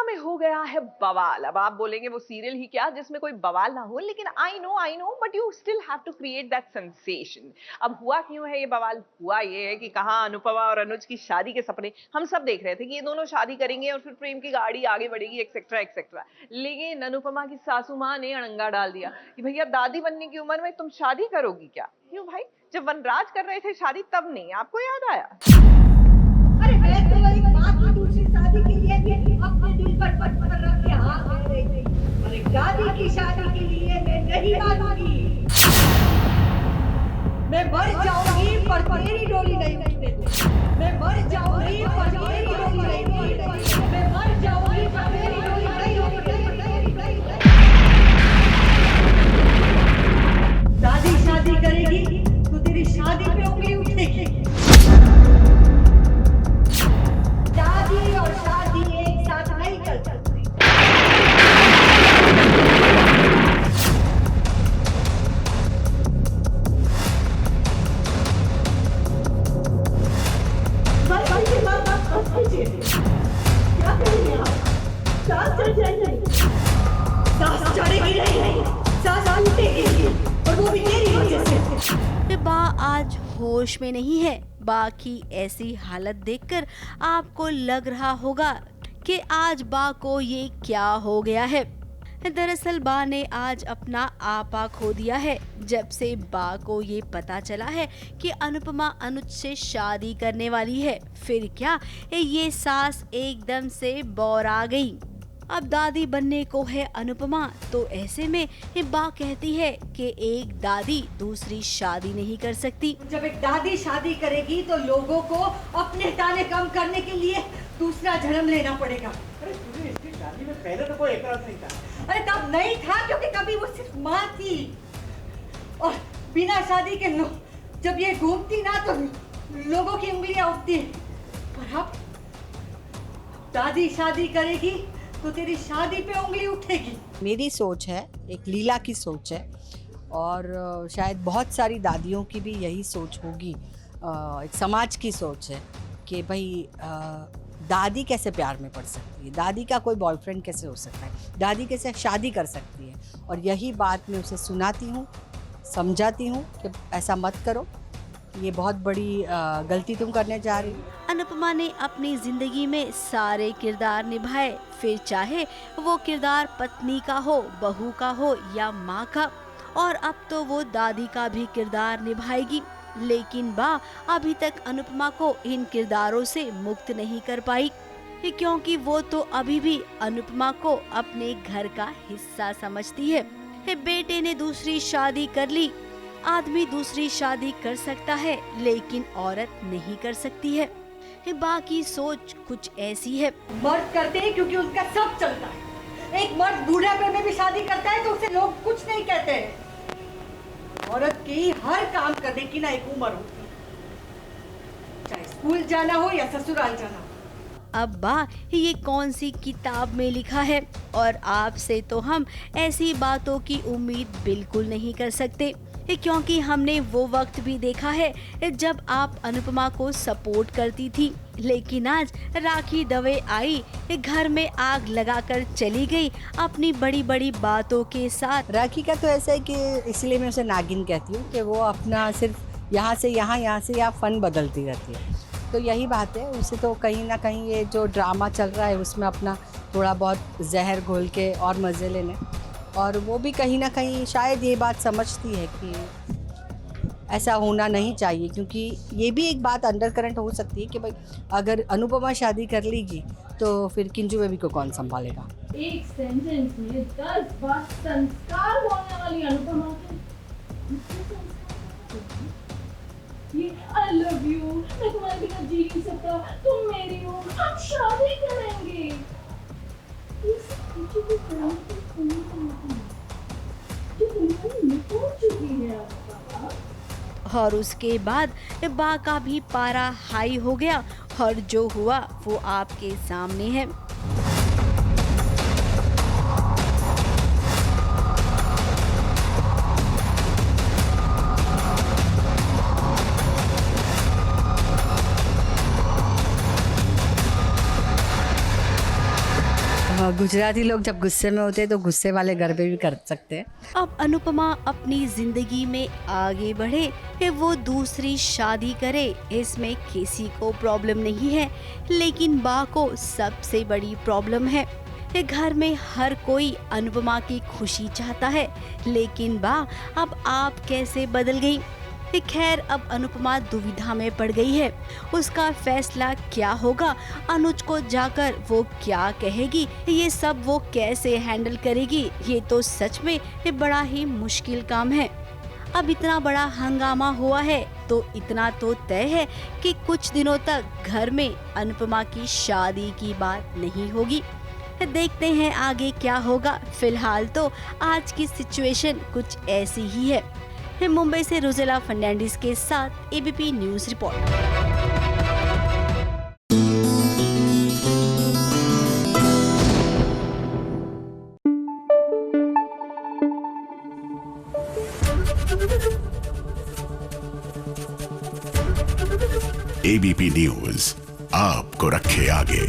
अनुपमा में हो गया है बवाल। अब आप बोलेंगे वो सीरियल ही क्या जिसमें कोई बवाल ना हो, लेकिन I know but you still have to create that sensation. अब हुआ क्यों है ये बवाल? हुआ ये है कि कहाँ अनुपमा और अनुज की शादी के सपने हम सब देख रहे थे कि ये दोनों शादी करेंगे और फिर प्रेम की गाड़ी आगे बढ़ेगी एक्सेट्रा एक्सेट्रा। लेकिन अनुपमा की सासू माँ ने अड़ंगा डाल दिया कि भैया दादी बनने की उम्र में तुम शादी करोगी क्या? क्यों भाई, जब वनराज कर रहे थे शादी तब नहीं आपको याद आया? अरे मैं तो एक माँ की दूसरी शादी के लिए भी अपने दिल पर पत्थर रख के हाथ दे रही थी, और एक दादी की शादी के लिए मैं नहीं मानूंगी। मैं मर जाऊंगी पर तेरी डोली नहीं उठने दूंगी। मैं मर जाऊंगी पर तेरी डोली नहीं उठने दूंगी। मैं मर जाऊंगी पर तेरी डोली नहीं उठने दूंगी। दादी शादी करेगी तो तेरी शादी पे उंगली उठेगी। दादी और शादी एक साथ नहीं चल सकती। क्या करेंगे आप? सांस चढ़ जाएगी। सांस चढ़ेगी नहीं, सांस टूटेगी, और वो भी तेरी वजह से। बा आज होश में नहीं है। बा की ऐसी हालत देखकर आपको लग रहा होगा कि आज बा को ये क्या हो गया है। दरअसल बा ने आज अपना आपा खो दिया है जब से बा को ये पता चला है कि अनुपमा अनुज से शादी करने वाली है। फिर क्या, ये सास एकदम से बौरा गई। अब दादी बनने को है अनुपमा, तो ऐसे में ये बा कहती है कि एक दादी दूसरी शादी नहीं कर सकती। जब एक दादी शादी करेगी तो लोगों को अपने ताने कम करने के लिए दूसरा जन्म लेना पड़ेगा। अरे तुझे इसकी शादी में पहले तो कोई एतराज नहीं था। अरे तब नहीं था क्योंकि तभी वो सिर्फ माँ थी, और बिना शादी के जब ये घूमती ना तो लोगों की उंगलियां उठती। पर अब दादी शादी करेगी तो तेरी शादी पे उंगली उठेगी। मेरी सोच है, एक लीला की सोच है, और शायद बहुत सारी दादियों की भी यही सोच होगी। एक समाज की सोच है कि भाई दादी कैसे प्यार में पड़ सकती है, दादी का कोई बॉयफ्रेंड कैसे हो सकता है, दादी कैसे शादी कर सकती है। और यही बात मैं उसे सुनाती हूँ, समझाती हूँ कि ऐसा मत करो, ये बहुत बड़ी गलती तुम करने जा रही हो। अनुपमा ने अपनी जिंदगी में सारे किरदार निभाए, फिर चाहे वो किरदार पत्नी का हो, बहू का हो या माँ का, और अब तो वो दादी का भी किरदार निभाएगी। लेकिन बा अभी तक अनुपमा को इन किरदारों से मुक्त नहीं कर पाई, क्योंकि वो तो अभी भी अनुपमा को अपने घर का हिस्सा समझती है। बेटे ने दूसरी शादी कर ली। आदमी दूसरी शादी कर सकता है लेकिन औरत नहीं कर सकती है। बाकी सोच कुछ ऐसी है। मर्द करते हैं क्योंकि उनका सब चलता है। एक मर्द बूढ़ापे में भी शादी करता है तो उसे लोग कुछ नहीं कहते हैं। औरत की हर काम करने की ना एक उम्र होती है, चाहे स्कूल जाना हो या ससुराल जाना हो। अब बा ये कौन सी किताब में लिखा है, और आपसे तो हम ऐसी बातों की उम्मीद बिल्कुल नहीं कर सकते, क्योंकि हमने वो वक्त भी देखा है जब आप अनुपमा को सपोर्ट करती थी, लेकिन आज राखी दवे आई, घर में आग लगाकर चली गई अपनी बड़ी बड़ी बातों के साथ। राखी का तो ऐसा है कि इसलिए मैं उसे नागिन कहती हूँ कि वो अपना सिर्फ यहाँ से यहाँ से यहाँ फन बदलती रहती है। तो यही बात है, उसे तो कहीं ना कहीं ये जो ड्रामा चल रहा है उसमें अपना थोड़ा बहुत जहर घोल के और मज़े लेने, और वो भी कहीं ना कहीं शायद ये बात समझती है कि ऐसा होना नहीं चाहिए, क्योंकि ये भी एक बात अंडर करंट हो सकती है कि भाई अगर अनुपमा शादी कर लेगी तो फिर किंजू बेबी को कौन संभालेगा। एक सेंटेंस में 10 बार संस्कार बोलने वाली अनुपमा को ये आई लव यू, मैं तुम्हारे बिना जी नहीं सकता, तुम मेरी हो, हम शादी करेंगे, ये सब कुछ भी करने की उम्मीद नहीं है जो तुम्हारी निकल चुकी है अनुपमा। और उसके बाद बा का भी पारा हाई हो गया, और जो हुआ वो आपके सामने है। गुजराती लोग जब गुस्से में होते हैं तो गुस्से वाले गरबे भी कर सकते हैं। अब अनुपमा अपनी जिंदगी में आगे बढ़े कि वो दूसरी शादी करे, इसमें किसी को प्रॉब्लम नहीं है, लेकिन बा को सबसे बड़ी प्रॉब्लम है। ये घर में हर कोई अनुपमा की खुशी चाहता है, लेकिन बा अब आप कैसे बदल गई। खैर अब अनुपमा दुविधा में पड़ गई है, उसका फैसला क्या होगा, अनुज को जाकर वो क्या कहेगी, ये सब वो कैसे हैंडल करेगी, ये तो सच में ये बड़ा ही मुश्किल काम है। अब इतना बड़ा हंगामा हुआ है तो इतना तो तय है कि कुछ दिनों तक घर में अनुपमा की शादी की बात नहीं होगी। देखते हैं आगे क्या होगा। फिलहाल तो आज की सिचुएशन कुछ ऐसी ही है। मुंबई से रोजेला फर्नांडिस के साथ ABP news report. ABP news आपको रखे आगे।